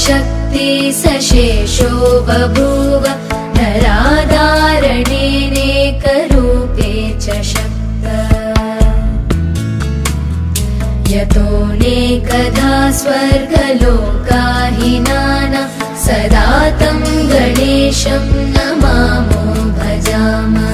शक्ति सशेषो बभूव नराधारणेनेकरूपे च शक्त यतोऽनेकधा स्वर्गलोकाहिनाना सदा तं गणेशं नमामो भजामः।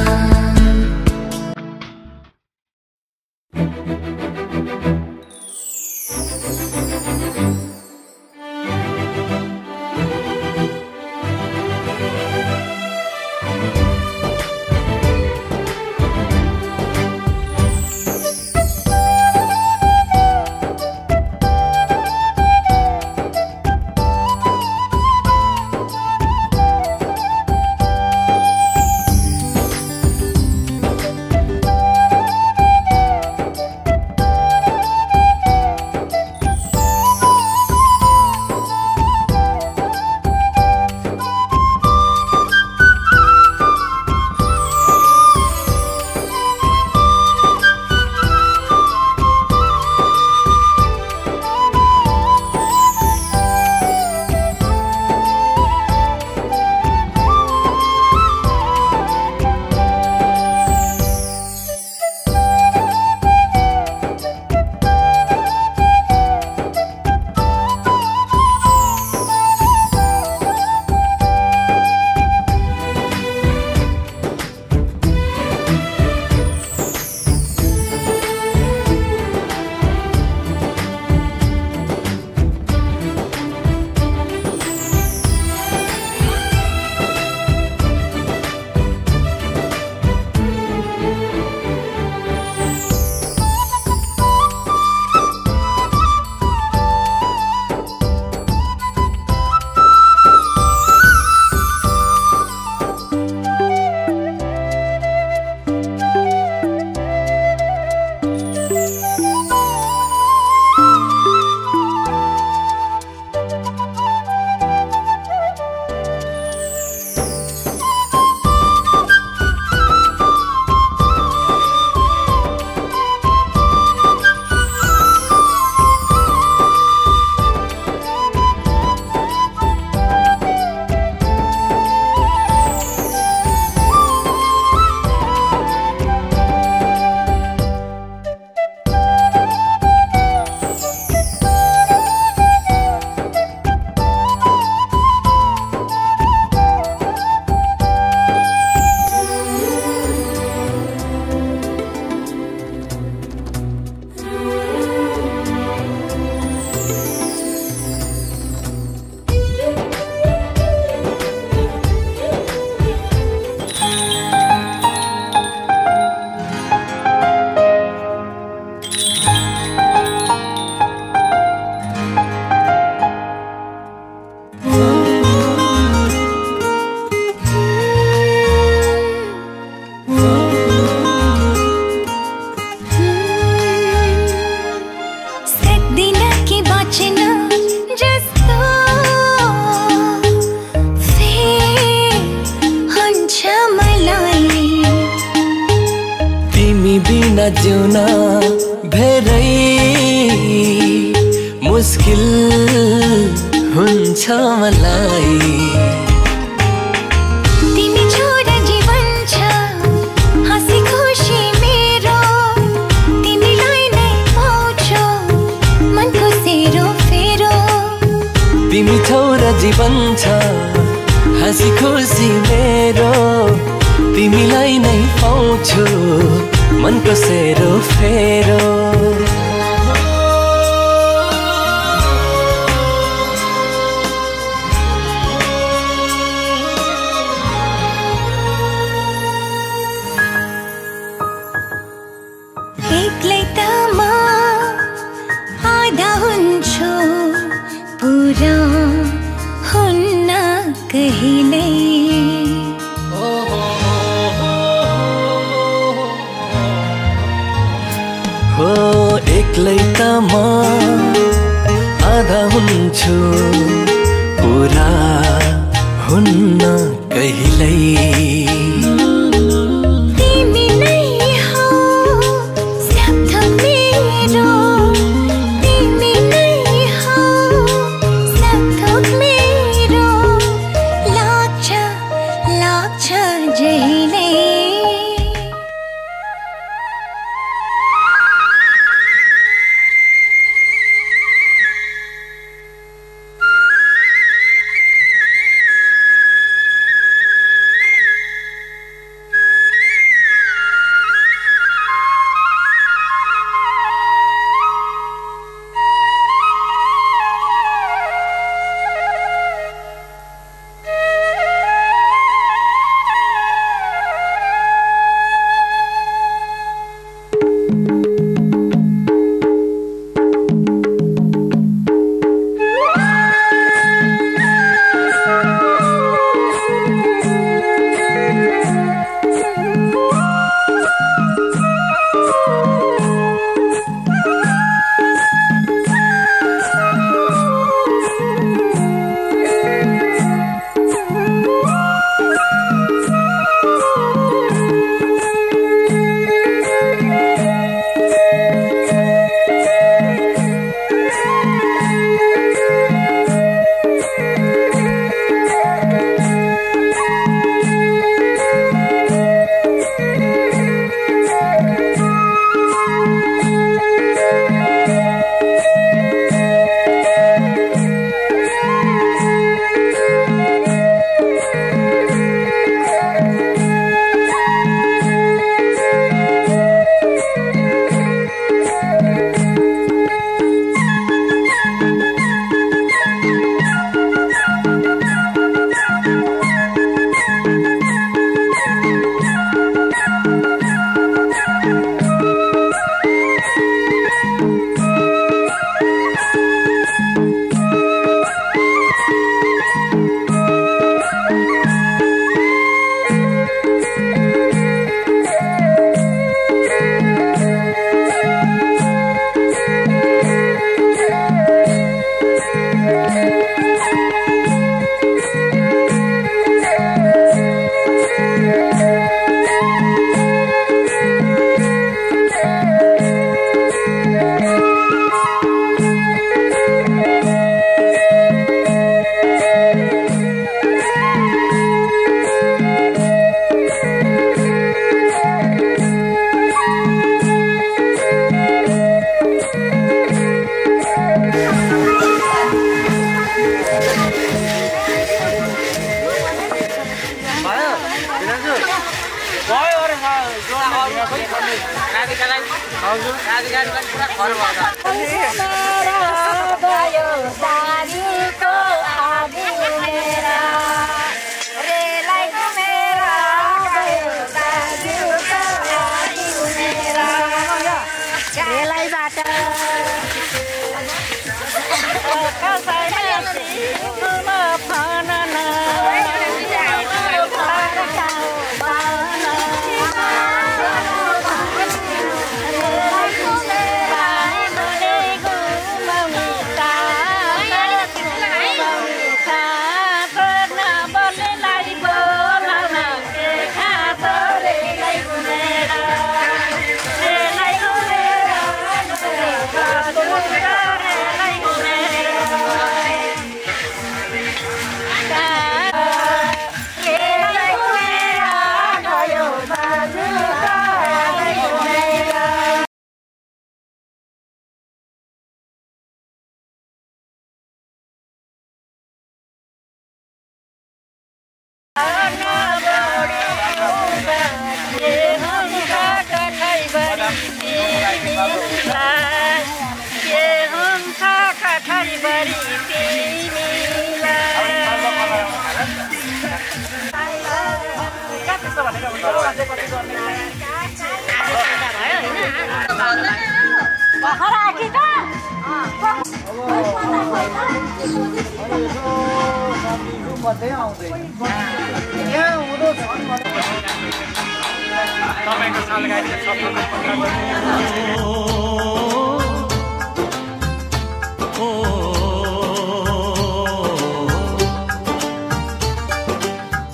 बिना जिउना धेरै मुस्किल हुन्छ मलाई। तिमी छोरा जीवन छ हाँसी खुसी मेरो, तिमीलाई नै पाउँछु मनको सेरो फेरो। तिमी छोरा जीवन छ हाँसी खुसी मेरो, तिमीलाई नै पाउँछु मनको सेरो फेरो। एक्लै त म आधा हुन्छु, पुरा हुन्न कहिल्यै। हो एक्लै त म आधा हुन्छु, पुरा हुन्न कहिल्यै। Me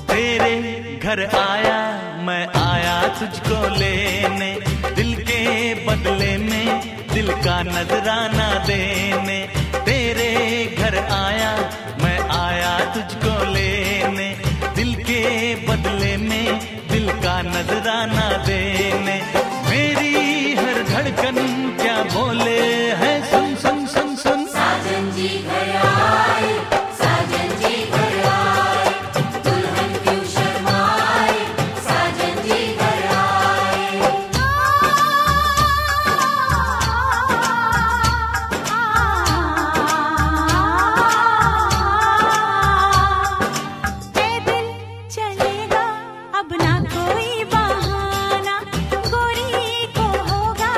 तेरे घर आया मैं आया तुझको लेने, दिल के बदले में दिल का नजराना देने। तेरे घर आया मैं आया तुझको लेने, दिल के बदले में दिल का नजराना देने। मेरी हर धड़कन क्या बोले है, सुन सुन सुन सुन। साजन जी घर आए, साजन जी घर आए, दुल्हन क्यों शर्माए, साजन जी घर आए। पैदल चलेगा अब ना कोई बहाना, गोरी को होगा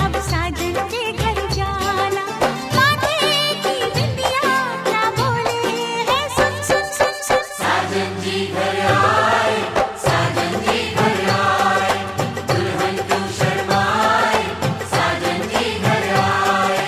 अब साजन के घर जाना। माथे की बिंदिया क्या बोले है, सुन सुन सुन सुन। साजन जी घर आए, साजन जी घर आए, दुल्हन क्यों शर्माए, साजन जी घर आए।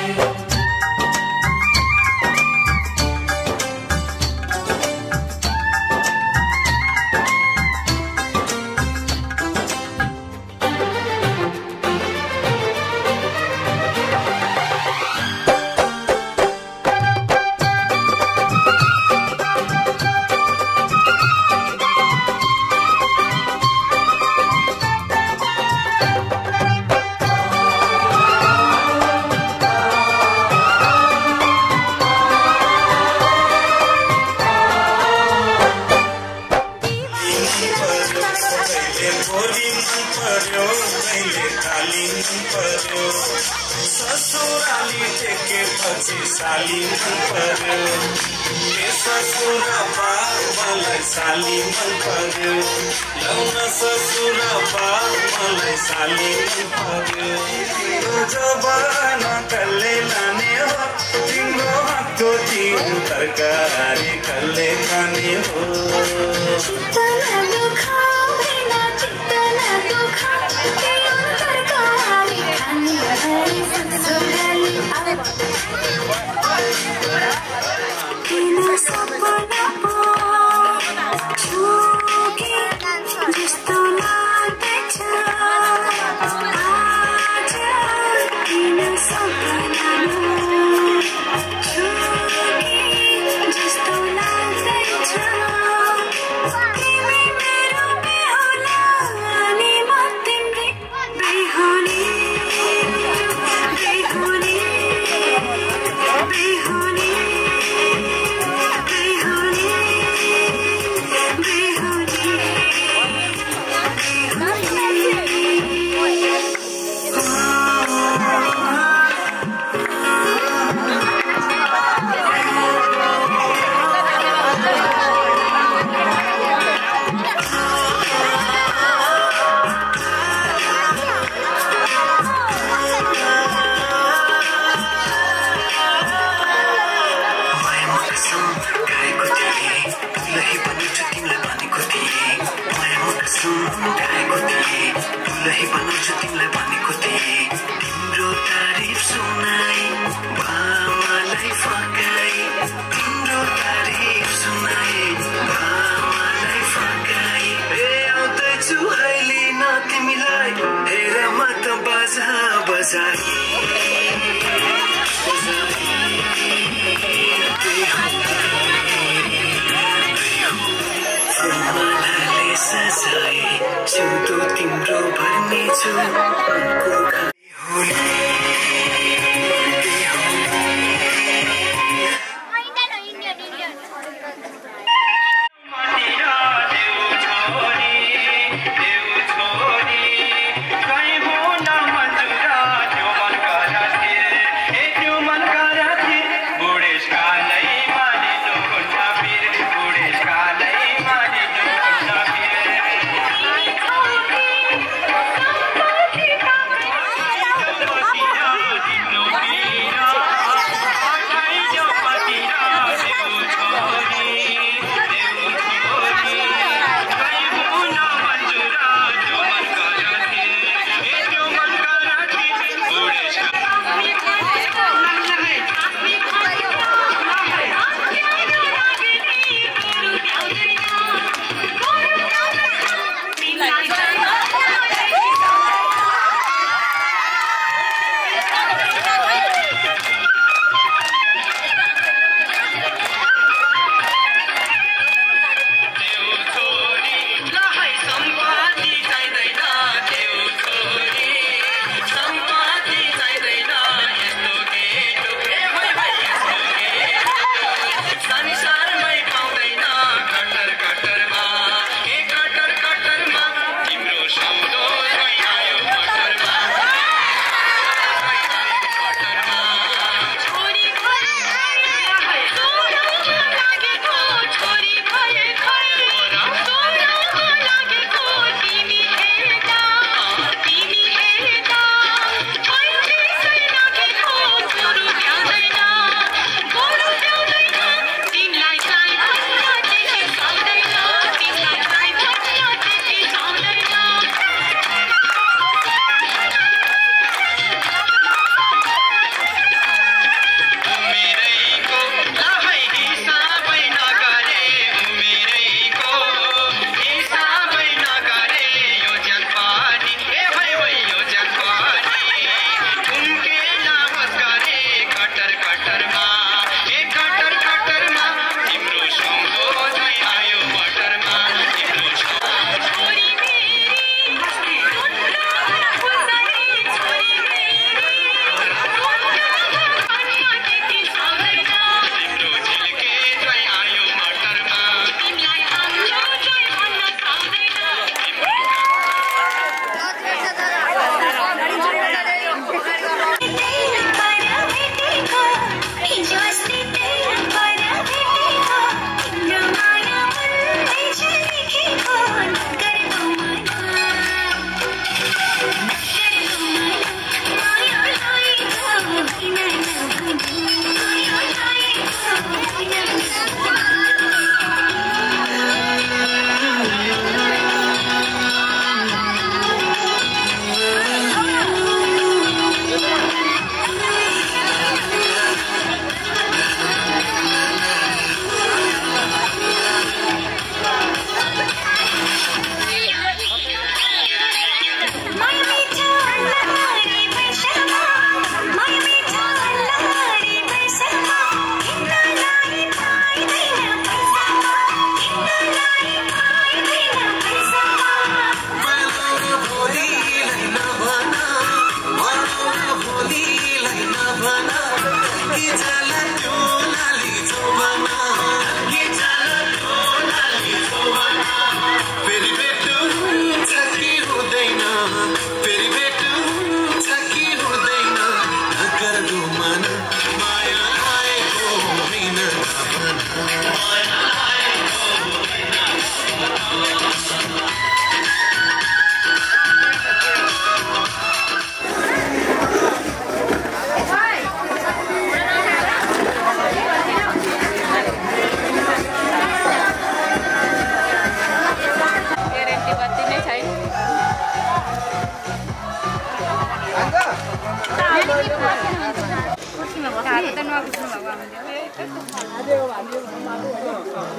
ससुराली टेके पछि साली मन पर्यो, ससुरा मलाई साली मन पर्यो, ल्याउन ससुरा मलाई साली मन पर्यो। तिम्रो जवाना कसले लाने हो, तिम्रो हातको तिम्रो तरकारी कसले खाने हो। Just don't like that. तिम्रो भर्ने छु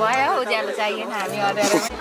भयो उज्यालो चाहिएन हामी अँध्यारो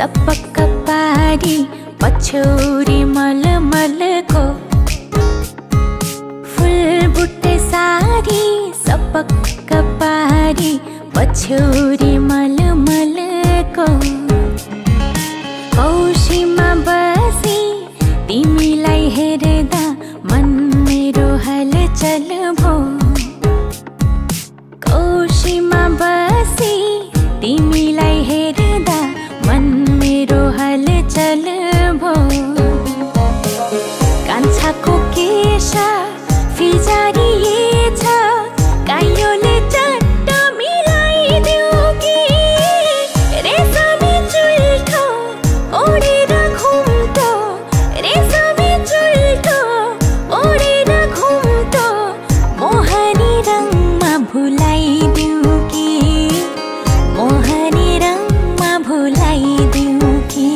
सपक्क पारी पछौरी मलमलको फुल बुट्टे सारी सपक्क पारी पछौरी मलमलको कौशीमा बसी तिमीलाई हेर्दा मन मेरो हलचल भो कौशीमा बसी तिमीलाई हेर्दा मन मेरो हलचल भो कान्छाको केश फिजारिएछ काइयोले चट्ट मिलाइदेऊ कि रेशमी चुल्ठो ओढेर घुम्टो रेशमी चुल्ठो ओढेर घुम्टो मोहनी रङमा भुलाइदेऊ कि मोहनी रङमा भुलाइदेऊ कि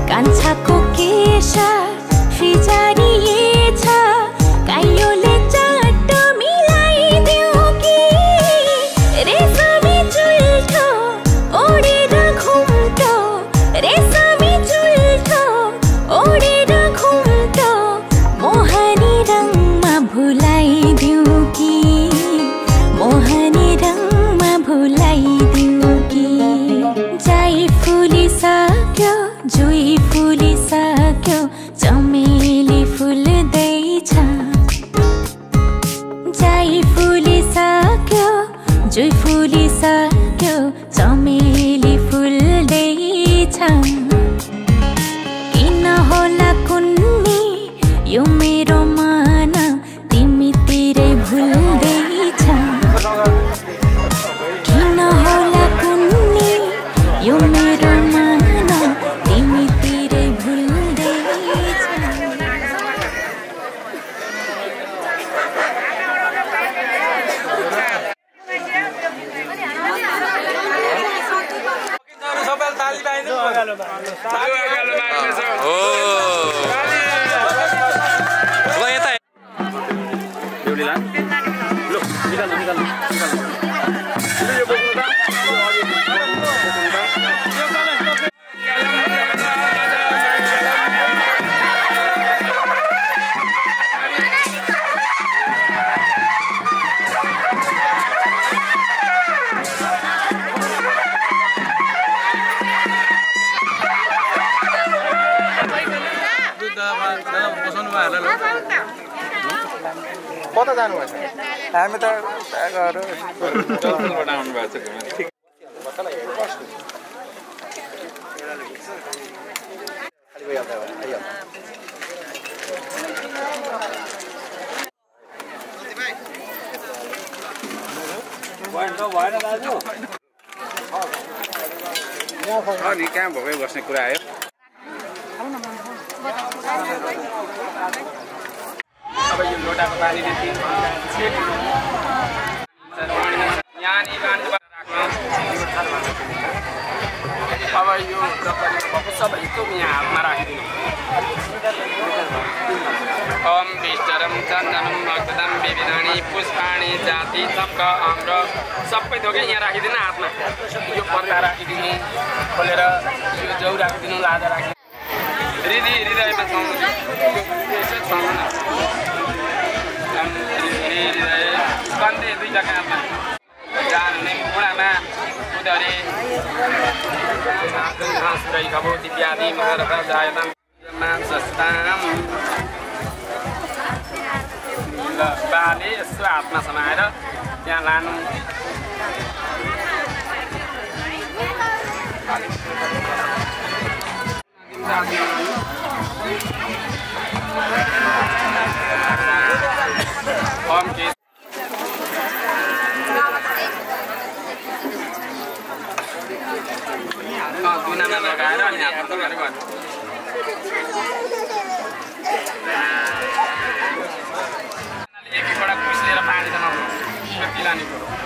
कान्छाको केश फिजारिएछ काइयोले चट्ट मिलाइदेऊ कि रेशमी चुल्ठो ओढेर घुम्टो रेशमी चुल्ठो ओढेर घुम्टो मोहनी रङमा भुलाइदेऊ कि मोहनी रङमा भुलाइदेऊ कि जाई फुलिसक्यो जुई फुलिसक्यो चमेली फुल्दैछ जाई फुलिसक्यो जुई फुलिसक्यो चमेली फुल्दैछ किन होला कुन्नी यो मेरो मन तिमीतिरै भुल्दैछ किन होला कुन्नी यो मेरो मन तिमीतिरै भुल्दैछ कता जानुभएछ हामी त आउनु भएको छ कहाँ भोकै बस्ने कुरा आयो अब यो लोटाको पानीले अब यो सबै यहाँ हातमा राखिदिनु ओम विष्टरम चन्दनम भक्तदम विविधानी पुष्पाणी जाति चक्क अम्र सबै थोकै यहाँ राखिदिनु हातमा यो पत्ता राखिदिनु खोलेर यो जौ राखिदिनु लादा राखिदिनु हृदयमा छाउनु कन्दे दुईटा काममा जाने बुढामा उदरे हाँसुरै खबो दिव्यादि महारथ जायताम सस्ताम ल बाले यसो हातमा समाएर त्यहाँ लानु दुनामा लगाएर अनि हातमा लगाएर गर्नु एकैवटा कुइस लिएर पानी त नभयो कति लाने पऱ्यो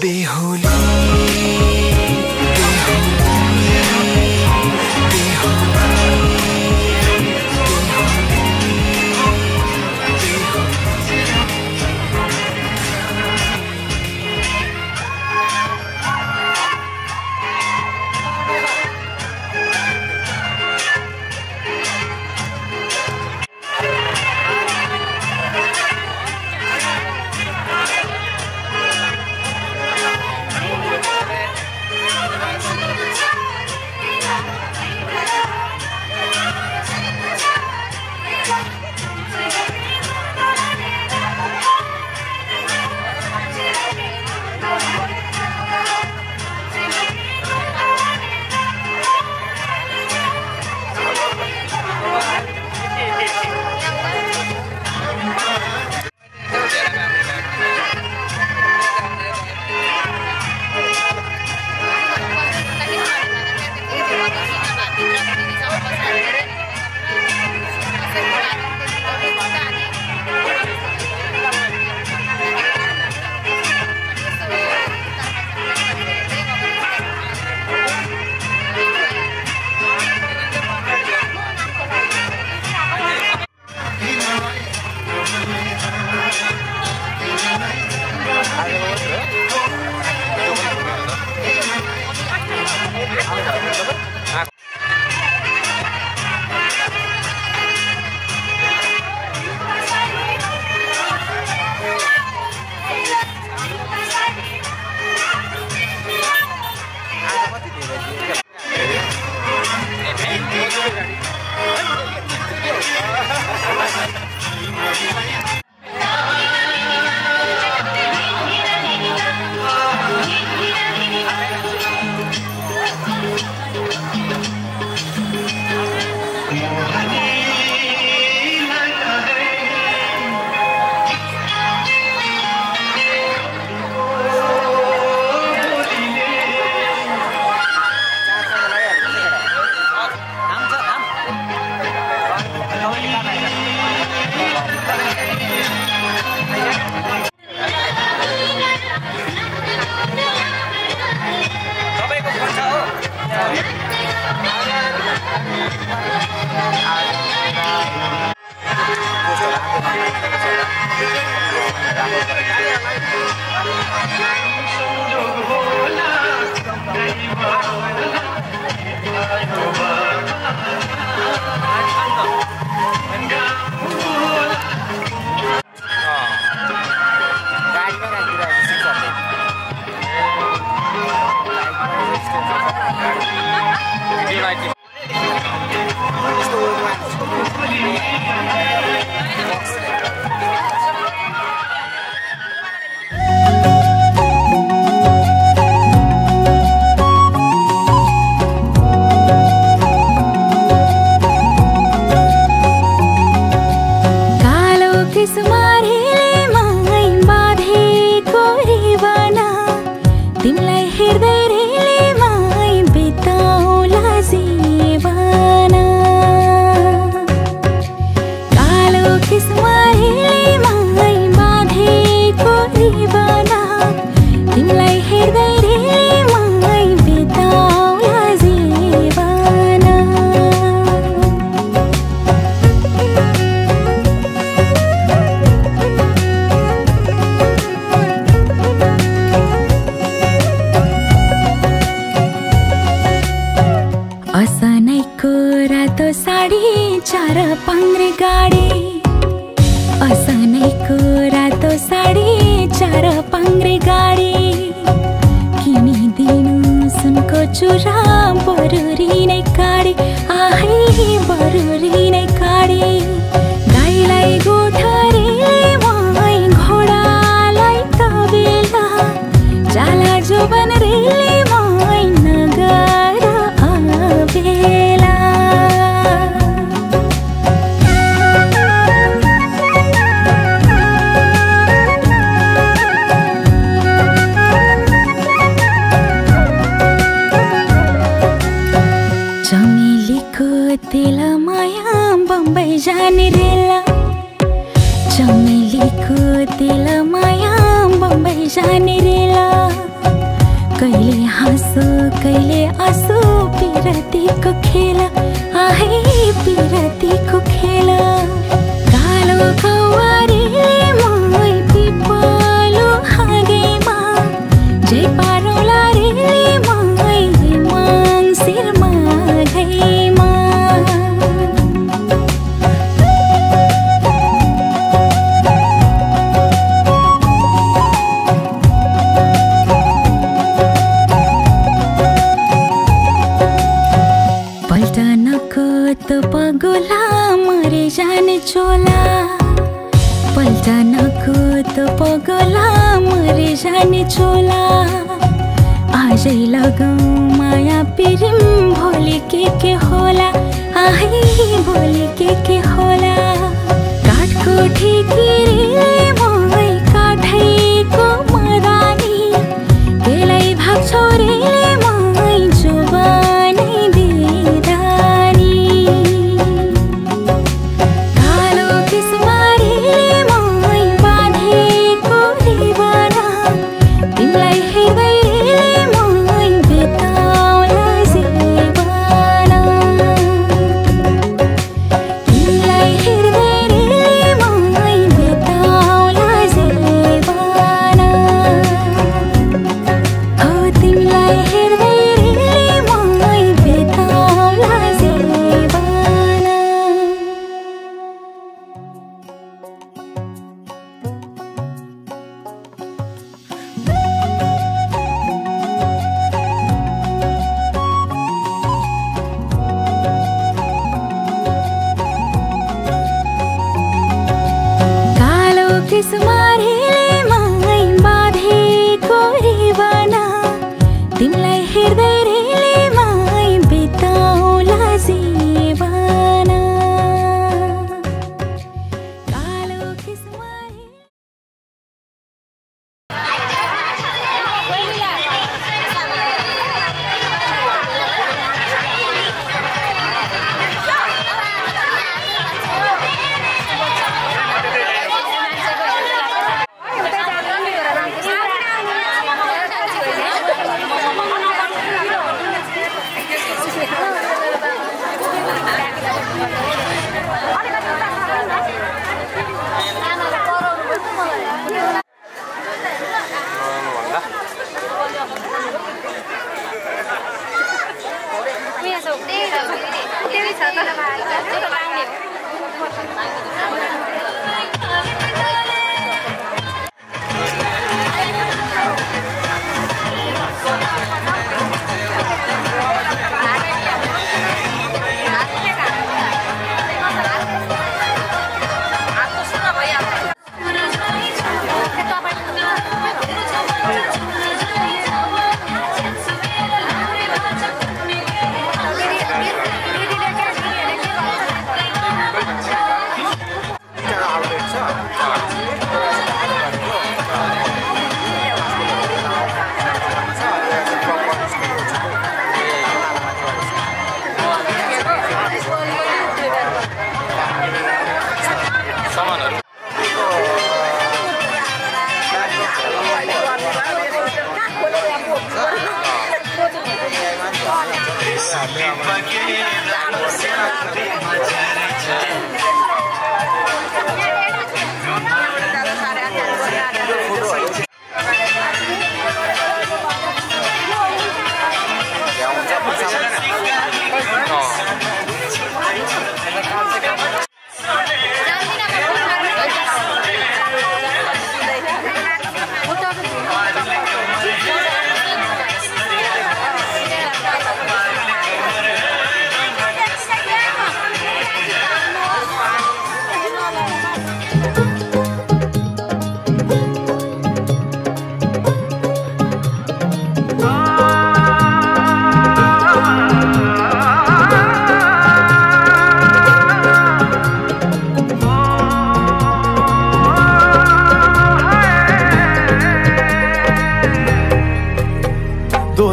बेहुली छोरीले मै जुबानी दिदानी किसमारेले माई बाँधेको रिवाना तिमीलाई हेर्दै रेले माई बिताउला जीवना कालो किसमारे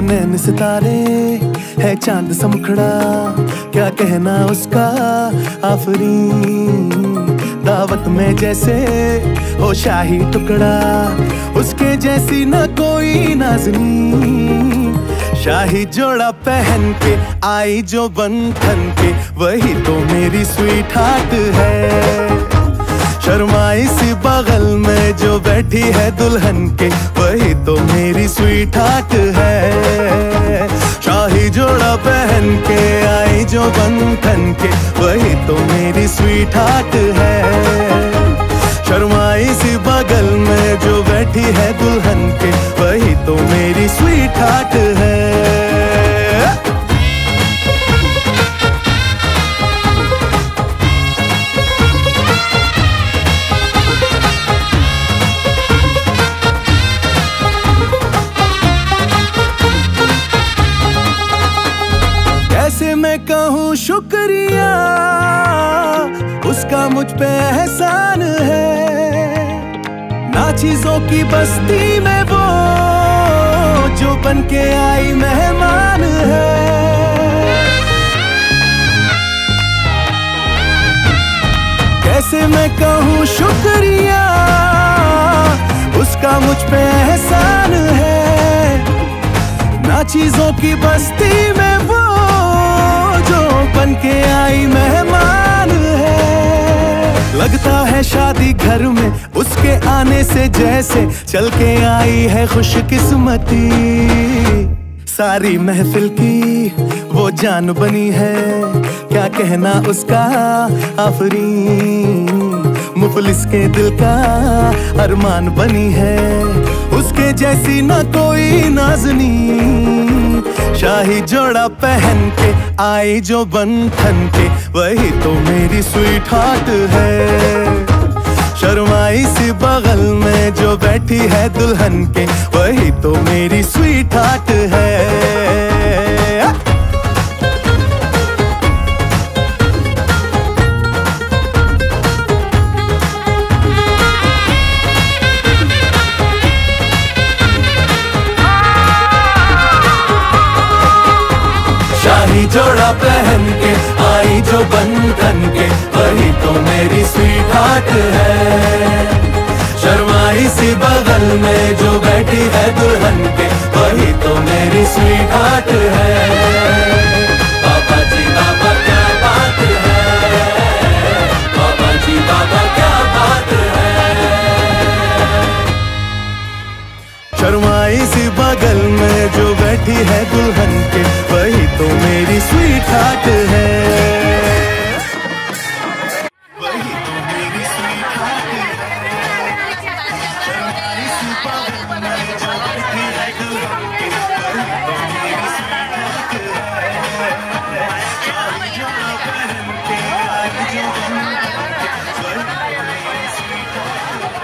नैन सितारे है चांद सा मुखड़ा क्या कहना उसका आफरीन दावत में जैसे हो शाही टुकड़ा उसके जैसी न कोई नाज़नीन शाही जोड़ा पहन के आई जो बंधन के वही तो मेरी स्वीट हार्ट है शर्माई सी बगल में जो बैठी है दुल्हन के वही तो मेरी स्वीट हार्ट है शाही जोड़ा पहन के आई जो बंधन के वही तो मेरी स्वीट हार्ट है शर्माई सी बगल में जो बैठी है दुल्हन के वही तो मेरी स्वीट हार्ट है मैं कहूँ शुक्रिया उसका मुझ पे एहसान है ना चीजों की बस्ती में वो जो बन के आई मेहमान है कैसे मैं कहूँ शुक्रिया उसका मुझ पे एहसान है ना चीजों की बस्ती में वो जो बन के आई मेहमान है लगता है शादी घर में उसके आने से जैसे चल के आई है खुशकिस्मती सारी महफिल की वो जान बनी है क्या कहना उसका आफरीन मुफलिस के दिल का अरमान बनी है उसके जैसी ना कोई नाज़नीन शाही जोड़ा पहन के आई जो बंधन के वही तो मेरी स्वीट हार्ट है शर्माई सी बगल में जो बैठी है दुल्हन के, वही तो मेरी स्वीट हार्ट है। शाही जोड़ा पहन के आई जो बंधन के, वही तो मेरी स्वीट हार्ट है। शर्माई सी बगल में जो बैठी है दुल्हन के, वही तो मेरी स्वीट हार्ट है। बाबा जी बाबा क्या बात है, बाबा जी बाबा क्या बात है। शर्माई सी बगल में जो बैठी है दुल्हन के, वही तो मेरी स्वीट हार्ट है। वही तो मेरी स्वीट हार्ट है। शर्माई सी बगल में जो बैठी है दुल्हन के, वही तो मेरी स्वीट हार्ट है। शाही जोड़ा पहन के आई जो बंधन के, वही तो मेरी स्वीट हार्ट है।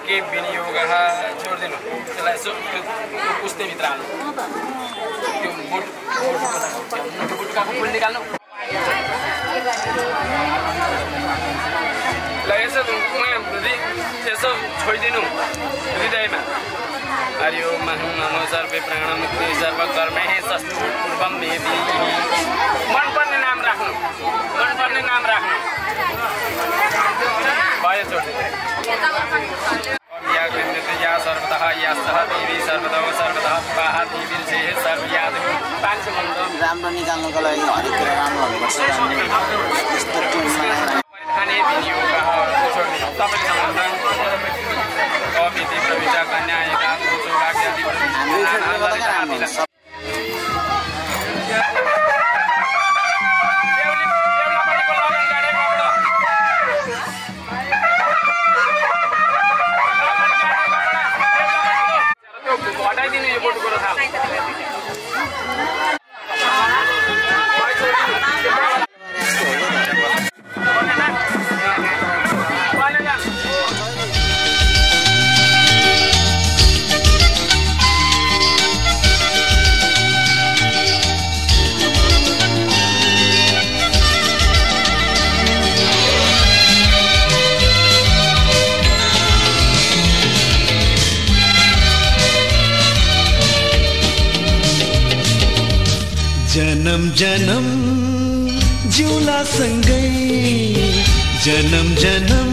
के विनियोगः छोडिदिनु त्यसलाई यसो पुस्ते भित्र हाल्नु त्यो बुटकाको फुल निकाल्नु ल यसो छोडिदिनु हृदयमा हरि ओम नमो सर्वे प्राण मुक्ति सर्व कर्मे सस्तु पूर्वम वेदी मनपर्ने नाम राख्नु भयो छोडिदिनु या सर्वतः यास्तः देवी सर्वतः विवाह देवी से सर्वयाद राम्रो निकाल्नुको लागि हरेक कुरा राम्रो हुनुपर्छ यस्तो टिममा खाने भिडियो तपाईँले समाधान कविता कविता कन्या एका वाक्य आदि हटाइदिनु यो बोर्डको रथा जन्म जन्म जिउला सँगै जन्म जन्म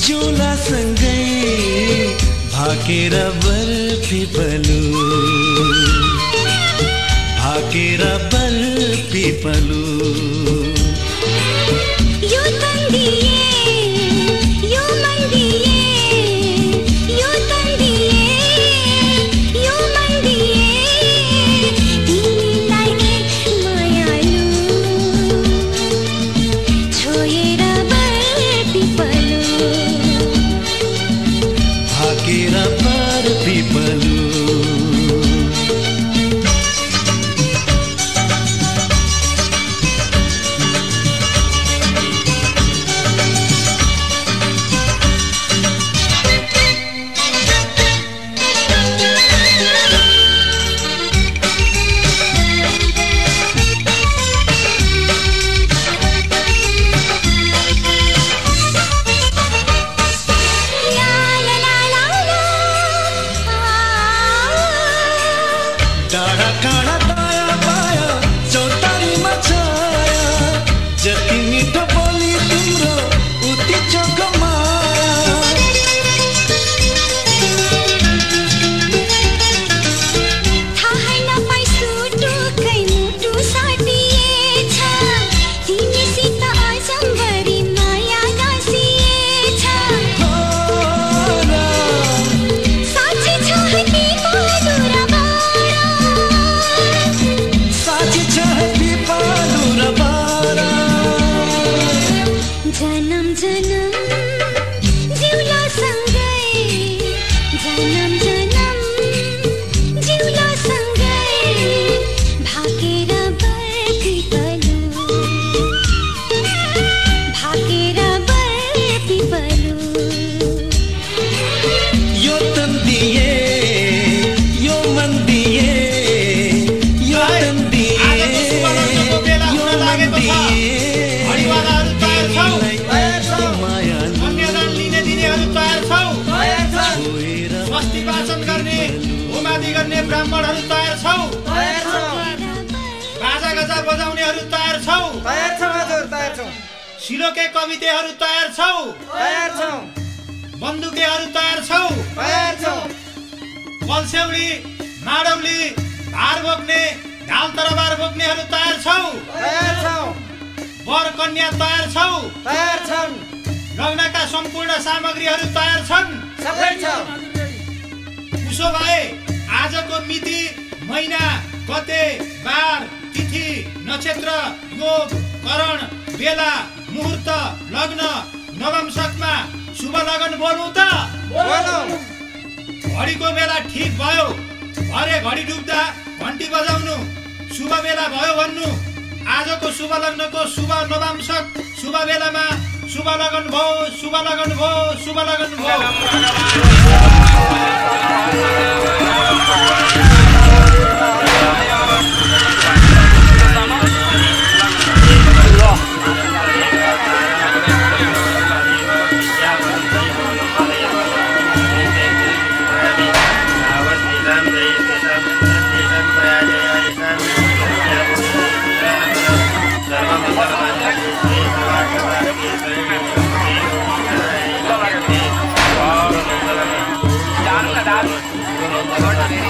जिउला सँगै भाकेर बर्फी पलु भाकेर बर्फी पलु यो तन्दिए यो मन्दिए यो तन्दिए यो मन्दिए तिमीलाई एक मायालु छोएर बर्फी पलु भाकेर बर्फी पलु डाँडा काँडा दायाँ बायाँ चौतारीमा छाया जति मिठो बोली तिम्रो उति चोख माया थाहै नपाई सुटुकै मुटु साटिएछ तिमीसित अजम्बरी माया गाँसिएछ साँच्चै छ साँच्चै छ पिपालु र बारा जन्म जन्म जिउला सँगै जन्म जन्म जिउला सँगै भाकेर बर्फी पलु भाकेर बर्फी पलु यो तन्दिए यो मन दिए यो तन्दिए यो मन दिए कन्यादान लिने दिनेहरू तयार छौ स्वस्ति वाचन गर्ने होमादि गर्ने ब्राह्मणहरू तयार छौ बाजा गजा बजाउनेहरू तयार छौ सिलोके कवितेहरू तयार छौ बन्दुकेहरू तयार छौ कलसेउली माडौली भार बोक्ने ढाल तरबार बोक्नेहरू तयार छौ वर कन्या तयार छौ लग्नका सम्पूर्ण सामग्रीहरू तयार छन् उसो भए आजको मिति महिना गते बार तिथि नक्षत्र योग करण बेला मुहूर्त लग्न नवमशकमा शुभ लगन बोलौँ त घडीको बेला ठिक भयो भरे घडी डुब्दा घन्टी बजाउनु शुभ बेला भयो भन्नु आजको शुभ लग्नको शुभ नवमशक शुभ बेलामा शुभ लगन भयो शुभ लगन भयो शुभ लगन भयो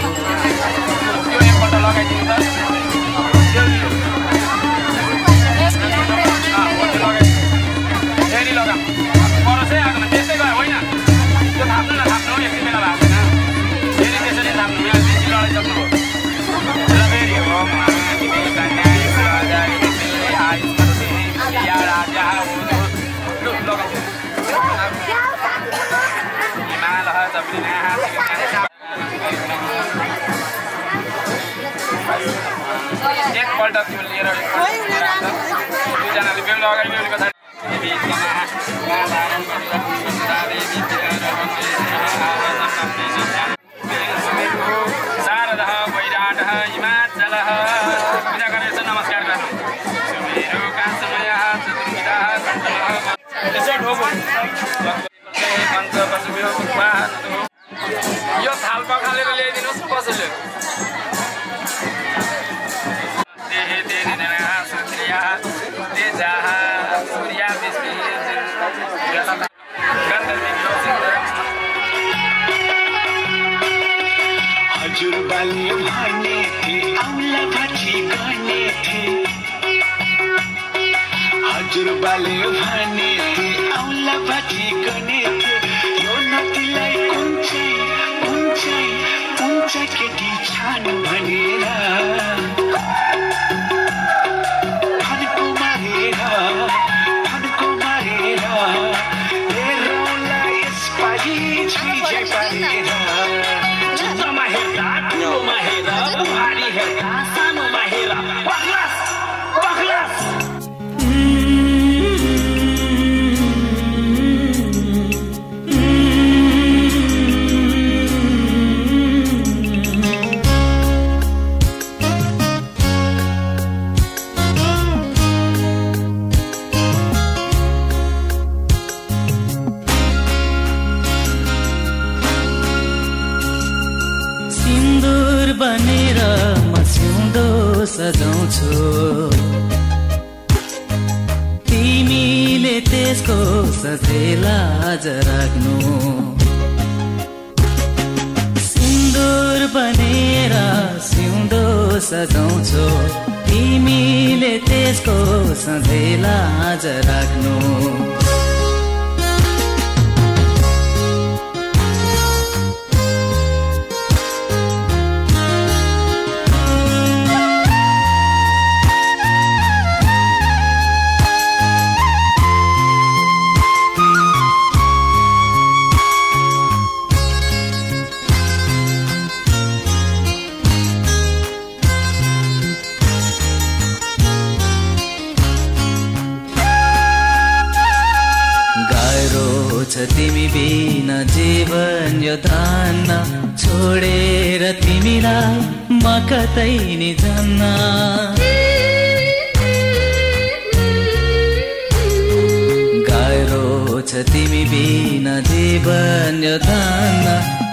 त्यो एकपल्ट लगाइदिनु त एकपल्ट त्यो लिएर दुईजनाले बेहुला अगाडि बेहुलीको थाली शारदः वैराटः हिमाचलः पूजा गरेर नमस्कार गर्नु सुमेरु काञ्चमयः चतुर्विधः कण्ठलः यसो ढोको पञ्च पशुभ्यो वाहनतु यो थाल पखालेर ल्याइदिनुहोस् न कसैले देहे देहे नरः सुत्रियः तेजः सूर्या विष्णु गन्धर्वीभ्यो सुन्दरम् हजुरबाले भने थे औला भाती गर्ने थे हजुरबाले भने थे औला भाती गर्ने थे यो नतीलाई कुन चाहिँ केटी छानु भनेर फन्को मारेर हेरौँला यसपालि छिजै पारेर चित्रमा हेर्दा ठुलोमा हेर भारी हेर्दा सानोमा हेर पख्लास बनेर म सिउँदो सजाउँछु तिमीले त्यसको सजेला आज राख्नु सिन्दुर बनेर सिउँदो सजाउँछु तिमीले त्यसको सजेला आज राख्नु तिमी बिना जीवन यो धान्न छोडेर तिमीलाई म कतै नि जान्न गाह्रो छ तिमी बिना जीवन यो धान्न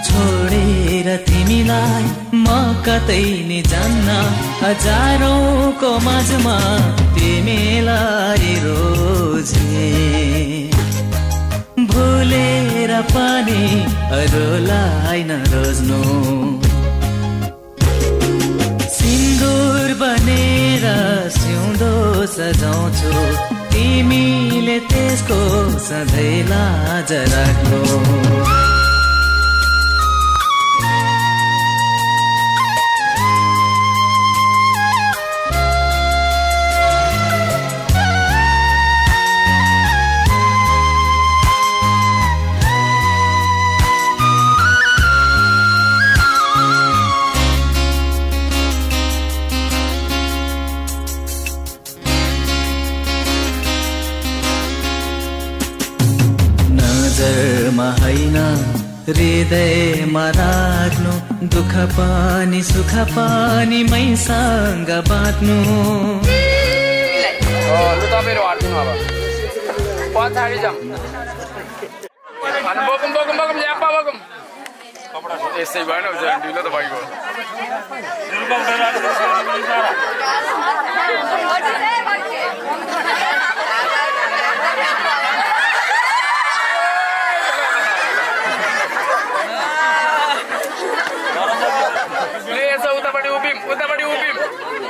छोडेर तिमीलाई म कतै नि जान्न हजारौंको माझमा तिमीलाई रोजे भुलेर पनि अरूलाई नरोज्नु सिन्दुर बनेर सिउँदो सजाउँछु तिमीले त्यसको सधैँ लाज राख्नु नजरमा हैन हृदयमा राख्नु दुःख पनि सुख पनि मैसँग बाँड्नु लु तपाईहरु हट्दिनु अब पछाडी जाम अनि बोकुम ल्यापा बोकुम यसै भएन ढिलो त भइगयो उतापट्टि उभिम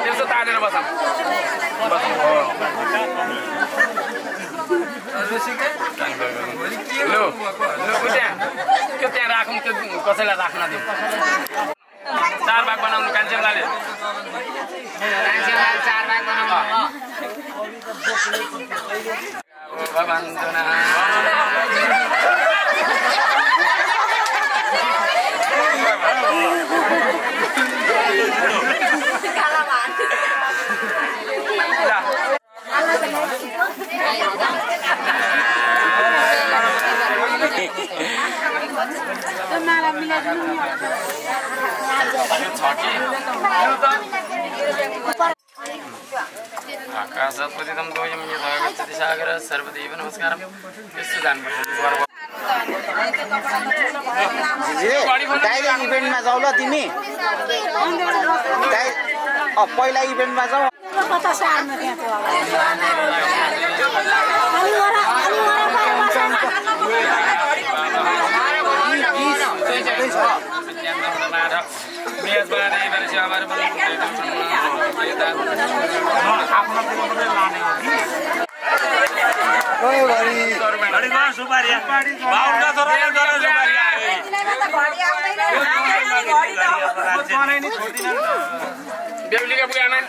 यसो तानेर बसौँ लु त्यो त्यहाँ राखौँ त्यो कसैलाई राख्न दिउँ चार भाग बनाउनु कान्छेलाले चार भाग बनाउनु काशपतितं दोयं यथा गच्छति सागर सर्वदेव नमस्कारम यस्तो जानुपर्छ डाइरेक्ट इभेन्टमा जाऊ ल तिमी पहिला इभेन्टमा जाऊ बेहुलीका बुगामा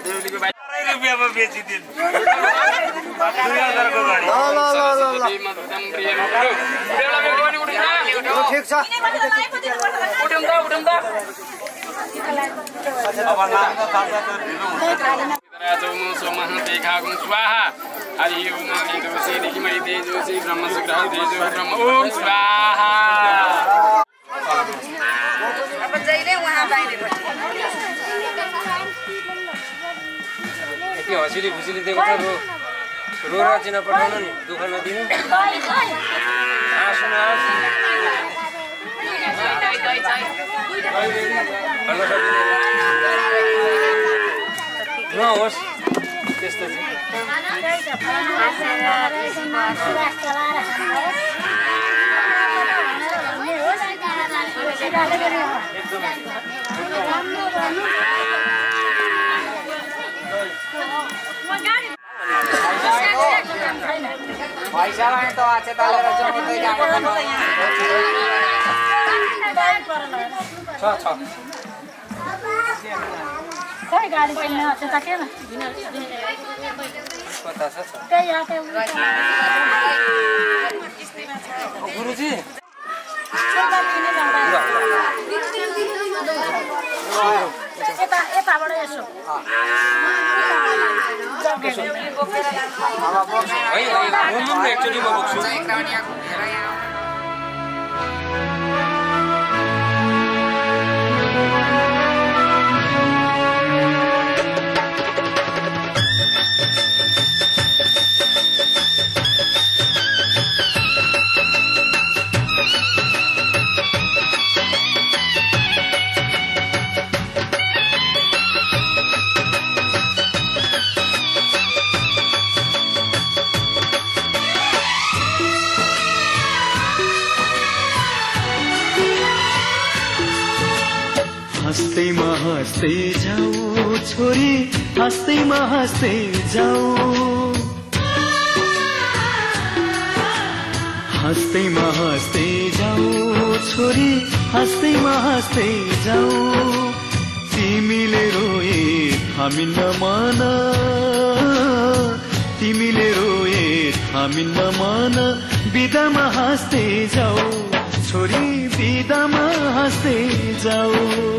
बेहुलीको बाइ रुपियाँमा बेचिदिन 2000 को गाडी ठिक छ स्वाहा हरि ओम तेजोसी मणि तेजोसी ब्रह्म सुग्रह तेजो ब्रह्म ओम स्वाहा अब जहिले वहाँ बाहिरपट्टि यति हँसिली खुसीली दिएको छ रो रचिन पठाउनु नि दुःख नदिनु आँसु नहोस् त्यस्तो पैसालाई त आछे तालेर जमाउँदै जानु छ खै गाडी किन्न छ त के न कता छ त्यही आते गुरुजी यताबाट यसो एक्चुअली म बोक्छु हँस्दैमा हँस्दै जाऊ छोरी हँस्दैमा हँस्दै जाऊ हँस्दैमा हँस्दै जाऊ छोरी हँस्दैमा हँस्दै जाऊ तिमीले रोए हामी नमान तिमीले रोए हामी नमान बिदामा हाँस्दै जाऊ छोरी बिदामा हाँस्दै जाऊ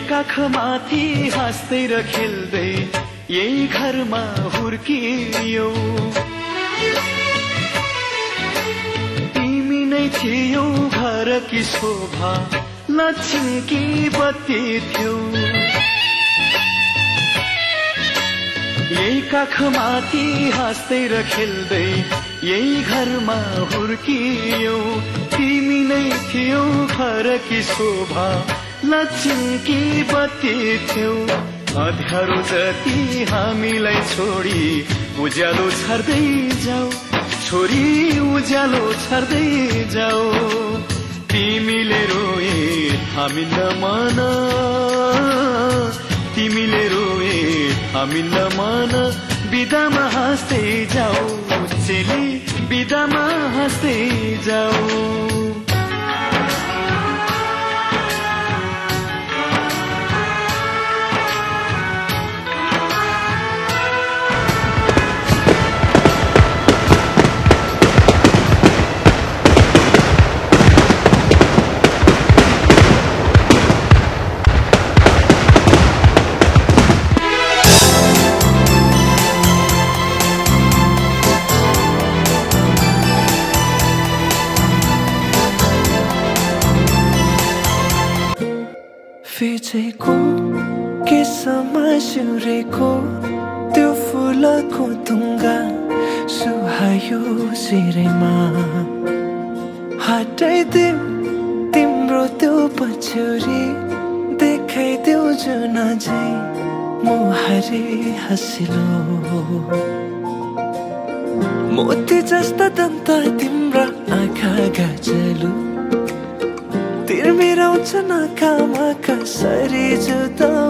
काखमाथि हाँस्दै र खेल्दै यही घरमा हुर्कियौ तिमी नै थियौ घरकी शोभा लक्ष्मीकी बत्ती थियौ यही काखमाथि हाँस्दै र खेल्दै यही घरमा हुर्कियौ तिमी नै थियौ घरकी शोभा लक्ष्मीकी बत्ती थियौ अँध्यारो जति हामीलाई छोडी उज्यालो छर्दै जाऊ छोरी उज्यालो छर्दै जाऊ तिमीले रोए हामी नमान तिमीले रोए हामी नमान बिदामा हाँस्दै जाऊ चेली बिदामा हाँस्दै जाऊ फिचेको केसमा सिउरेको त्यो फुलको तुङ्गा सुहायो शिरमा हटाइदेऊ तिम्रो त्यो पछ्यौरी देखाइदेऊ जुन झै मुहारी हँसिलो मोती जस्ता दन्त तिम्रा आँखा गाजलु तिर्मिराउँछ नाकामा कसरी जुदाऊ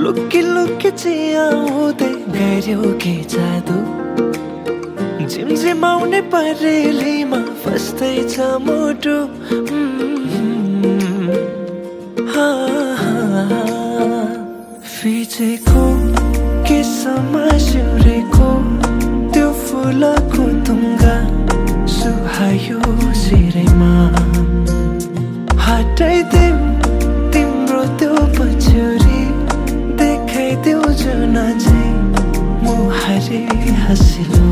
लुकी लुकी चियाउँदै गऱ्यौ के जादु झिमझिमाउने परेलीमा फस्दैछ मुटु फिचेको केसमा सिउरेको त्यो फुलको तुङ्गा सुहायो शिरमा हटाइदेऊ तिम्रो त्यो पछ्यौरी देखाइदेऊ जुन झै मुहारी हँसिलो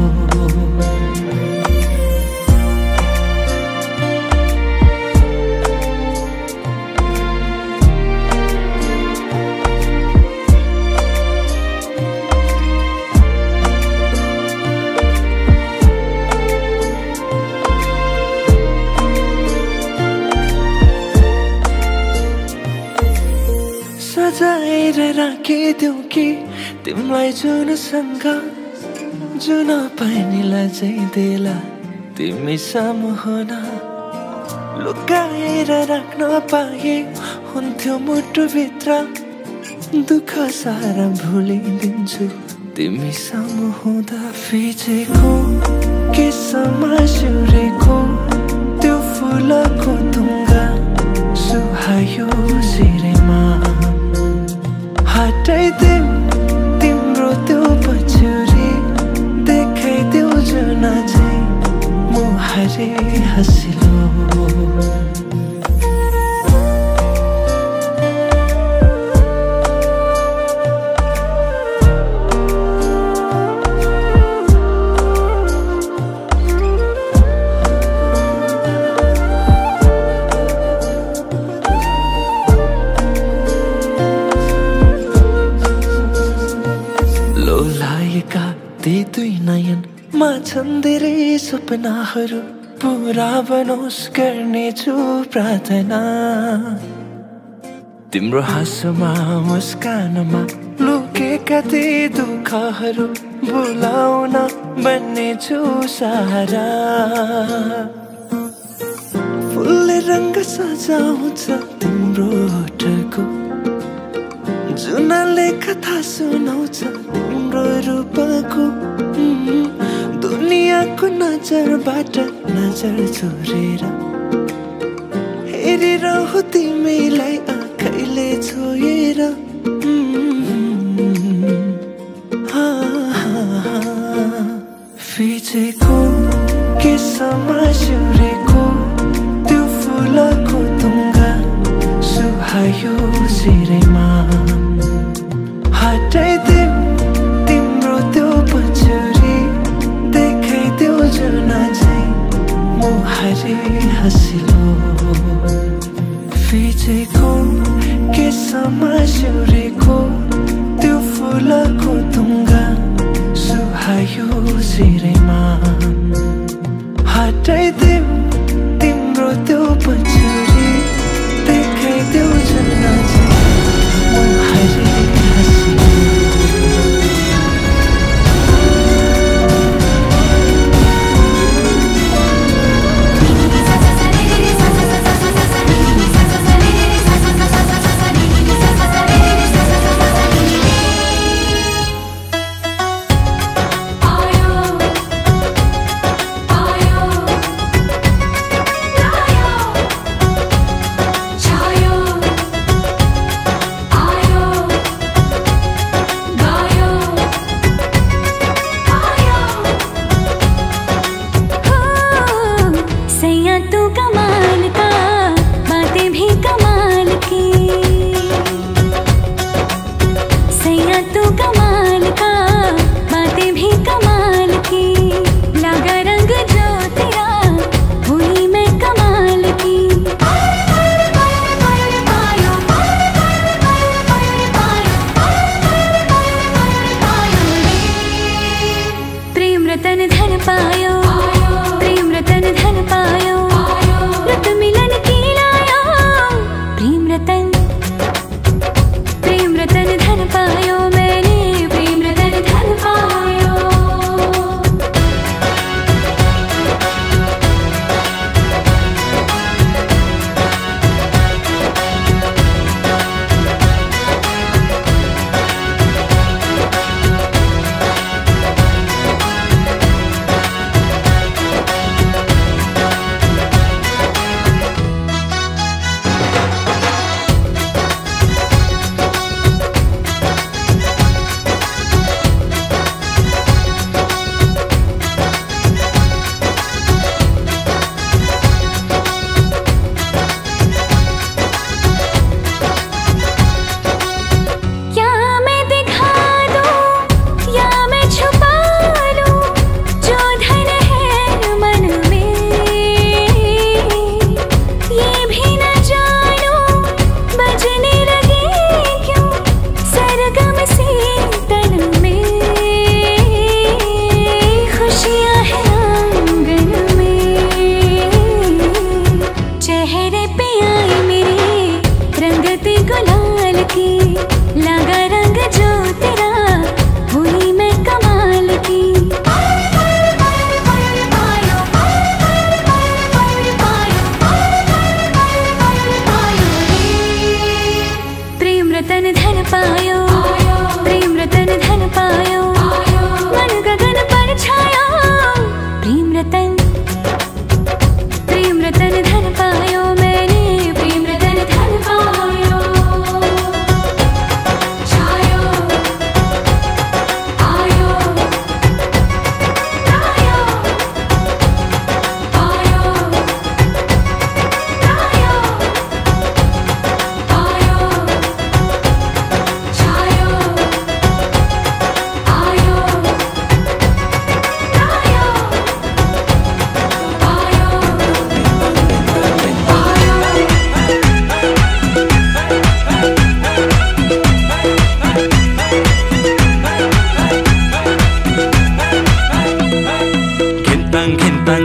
सजाएर राखिदेऊ कि तिमीलाई जुनसँग जुन पानीलाई चाहिँ देला तिमी सामु हुन लुकाएर राख्न पाए हुन्थ्यो मुटुभित्र दुःख सारा भुलिदिन्छु तिमी सामु हुँदा फिचेको केसमा सिउरेको त्यो फुलको तुङ्गा सुहायो शिरमा हटाइदेऊ तिम्रो त्यो पछ्यौरी देखाइदेऊ जुन झै मुहारी हँसिलो ती दुई नयनमा छन् धेरै सपनाहरू पुरा बनोस् गर्नेछु प्रार्थना तिम्रो हाँसोमा मुस्कानमा लुकेका ती दुःखहरू भुलाउन बन्नेछु सहारा फुलले रङ्ग सजाउँछ तिम्रो ओठको जुनले कथा सुनाउँछ तिम्रो रूपको दुनियाँको नजरबाट नजर छोडेर हेरिरहु तिमीलाई आँखैले छोएर फिचेको केसमा सिउरेको त्यो फुलको तुङ्गा सुहायो शिरमा हटाइदेऊ तिम्रो त्यो पछ्यौरी देखाइदेऊ जुन झै मुहारी हँसिलो फिचेको केसमा सिउरेको त्यो फुलको तुङ्गा सुहायो शिरमा हटाइदेऊ तिम्रो त्यो पछ्यौरी देखाइदेऊ जुन झै मुहारी हँसिलो आयो रतन धन पायो प्रेम रतन धन पायो रत मिलन की लायो प्रेम रतन धन पायो मैंने प्रेम रतन धन पायो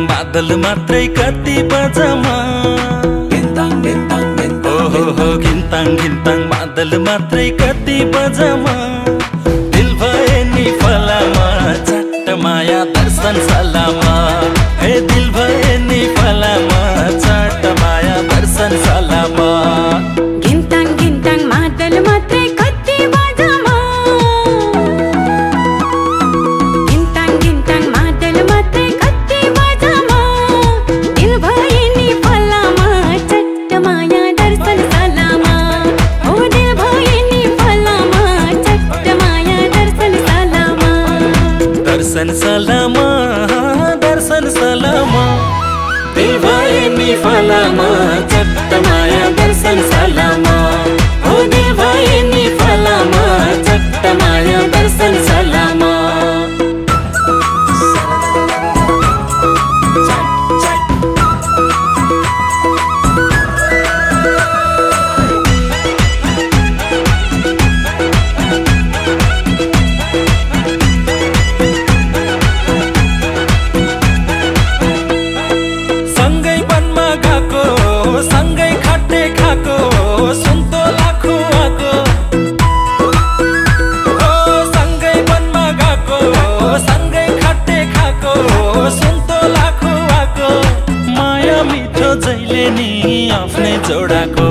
बादल मात्रै कति बजमा ओहो घिन्ताङ घिन्ताङ बादल मात्रै कति बजमा दिल भए नि फलामा चट्ट माया दर्शन सलामा हे दिल भए नि फलामा चट्ट माया दर्शन सलामा घिन्ताङ घिन्ताङ बादल मात्रै कति बजमा घिन्ताङ घिन्ताङ बादल मात्रै कति बजमा दिल भए नि फलामा चट्ट माया दर्शन सलामा ओ दिल भए नि फलामा चट्ट माया दर्शन सलामा दर्शन सलामा दर्शन सलामा दिल भए नि फलामा चट्ट माया दर्शन सलामा ओ दिल भए नि फलामा चट्ट माया दर्शन सलामा सँगै वनमा गएको सँगै खट्टे खाएको सुन्तोला खुवाको सँगै वनमा गएको सँगै खट्टे खाएको सुन्तोला खुवाको माया मिठो जहिले नि आफ्नै जोडाको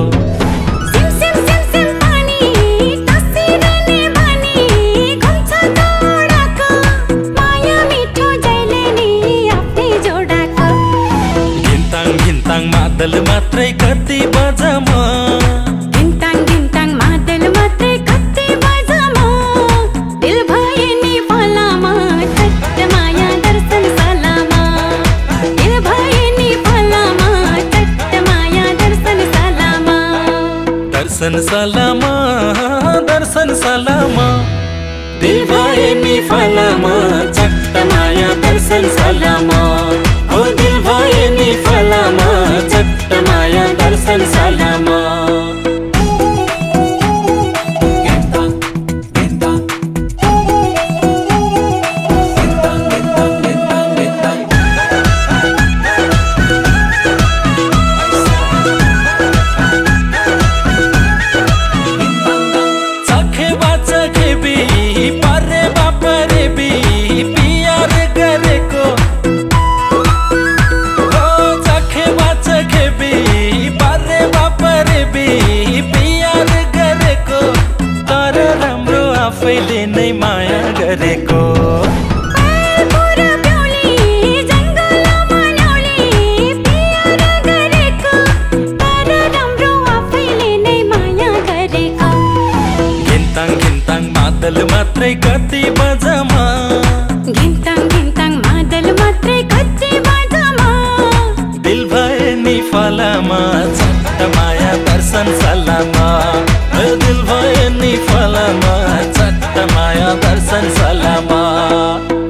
बादल मात्रै कति बजमा घिन्ताङ घिन्ताङ बादल मात्रै कति बजमा दिल भए नि फलामा चट्ट माया दर्शन सलामा दिल भए नि फलामा चट्ट माया दर्शन सलामा दर्शन सलामा दर्शन सलामा दिल भए नि फलामा चट्ट माया दर्शन सलामा ओ दिल भए नि फलामा चट्ट माया दर्शन सलामा गरेको मादल मात्रै कति बजामा घिन्ताङ घिन्ताङ मादल मात्रै कति बजामा दिल भए नि फलामा चट्ट माया दर्शन सलामा दिल भए नि फलामा चट्ट माया दर्शन सलामा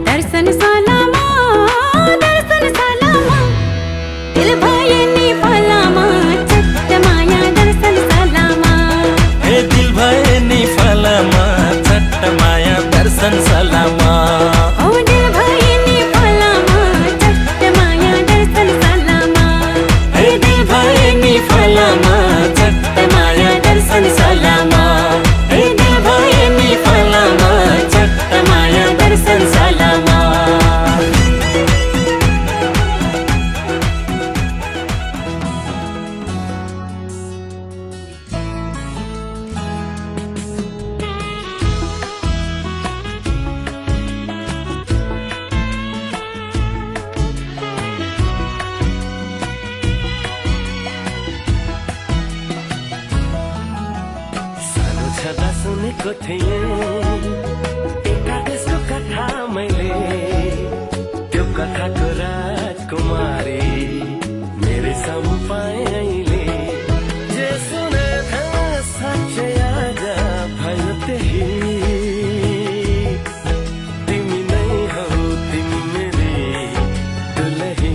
दर्शन सलामा दर्शन सलामा दिल भए नि फलामा चट्ट माया दर्शन सलामा हे दिल भए नि फलामा माया दर्शन सलामा ओ दिल भए नि फलामा चट्ट माया दर्शन सलामा हे दिल भए नि फलामा चट्ट माया दर्शन सलामा हे दिल भए नि फलामा चट्ट माया दर्शन सलामा सुनेको थिएँ एउटा देशको कथा मैले त्यो कथाको राजकुमारी मेरै सामु पाएँ अहिले जे सुने था साँच्चै आज भयो त्यही तिमी नै हौ तिमी मेरी दुलही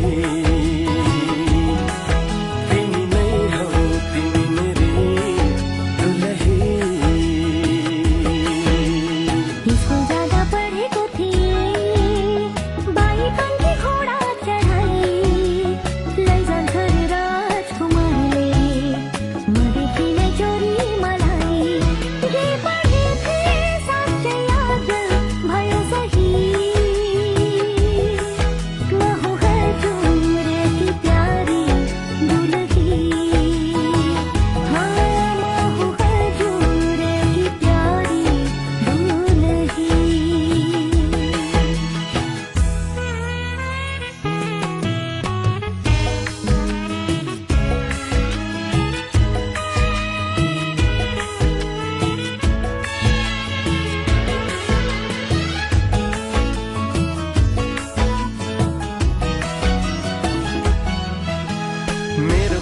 तिमी नै हौ तिमी मेरी दुलही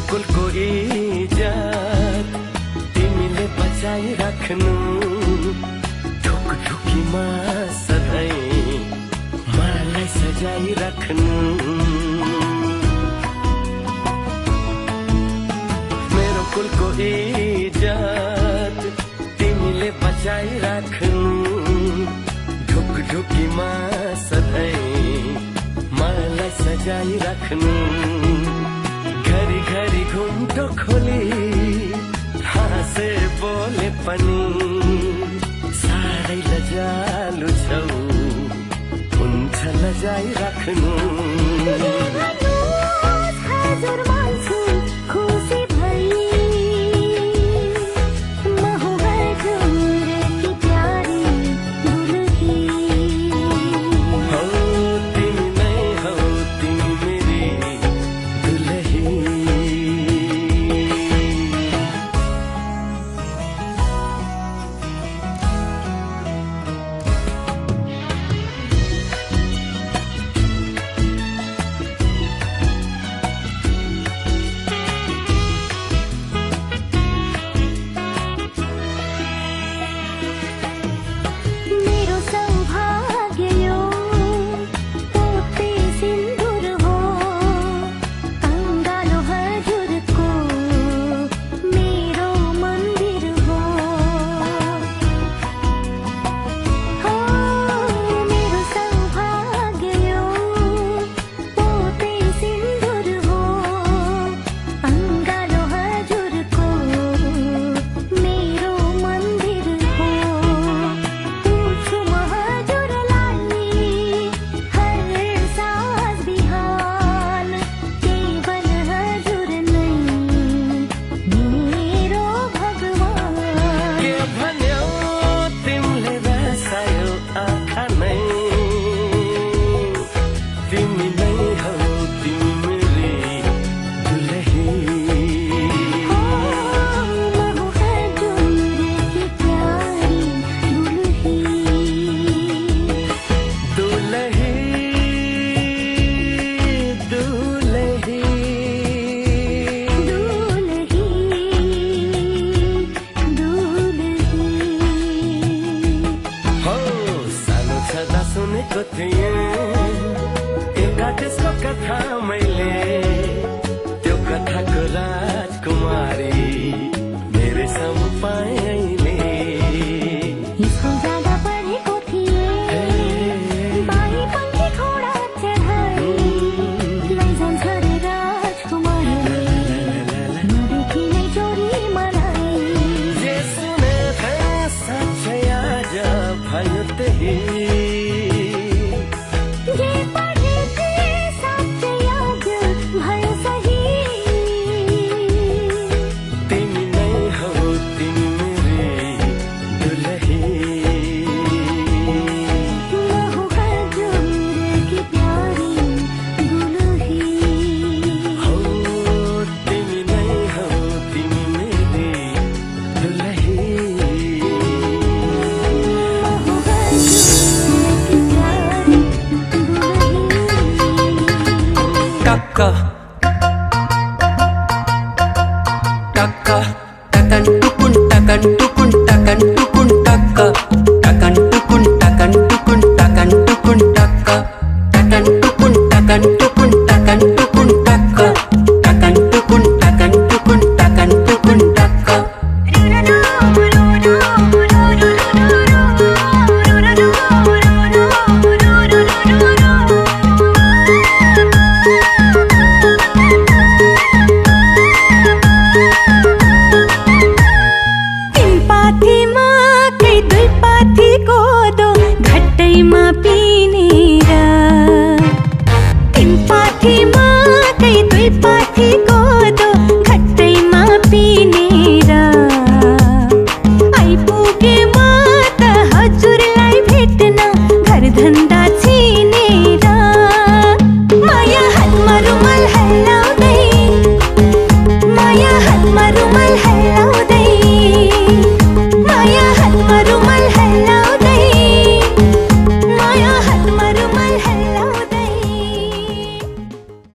कुलको इज्जत तिमीले बचाइराख्नु ढुकढुकीमा सधैँ मलाई सजाइराख्नु मेरो कुलको इज्जत तिमीले बचाइराख्नु ढुकढुकीमा सधैँ मलाई सजाइराख्नु घरी घरी घुम्टो खोली हाँसे बोले पनि साह्रै लजालु छौ हुन्छ लजाइराख्नु हजुर मान्छु खुसी भई म हूँ हजुर की प्यारी दुलही हौ तिमी नै हौ तिमी मेरी दुलही त्यसको कथा मैले त्यो कथाको राजकुमारी मेरै सामु पाएँ अहिले स्कुल जाँदा पढेको थिएँ बाई पन्थी घोडा चढाई लैजान्छ रे राजकुमारले नदेखि नै चोरी मलाई जे सुने थिएँ साँच्चै आज भयो त्यही जे पढेको साँच्चै आज भयो सही तिमी नै हौ तिमी मेरी दुलही लहु हजुर की प्यारी दुलही हो तिमी नै हौ तिमी मेरी दुलही लहु हजुर की प्यारी दुलही टक्का टक्का टकन टुकुन टकन टुकुन टकन टुकुन टक्का टकन टुकुन टकन टुकुन टकन टुकुन टक्का टकन टुकुन टकन